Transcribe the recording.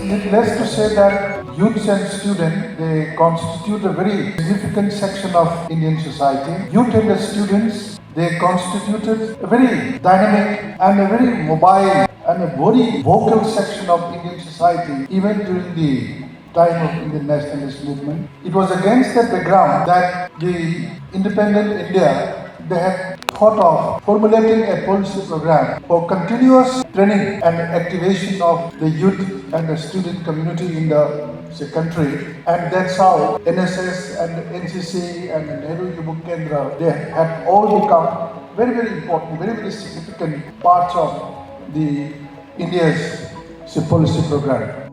Needless to say that youths and students, they constitute a very significant section of Indian society. Youth and the students, they constituted a very dynamic and a very mobile and a very vocal section of Indian society, even during the time of Indian nationalist movement. It was against that background that the independent India, they had thought of formulating a policy program for continuous training and activation of the youth and the student community in the country, and that's how NSS and NCC and Nehru Yuva Kendra, they had all become very, very important, very, very significant parts of the India's policy program.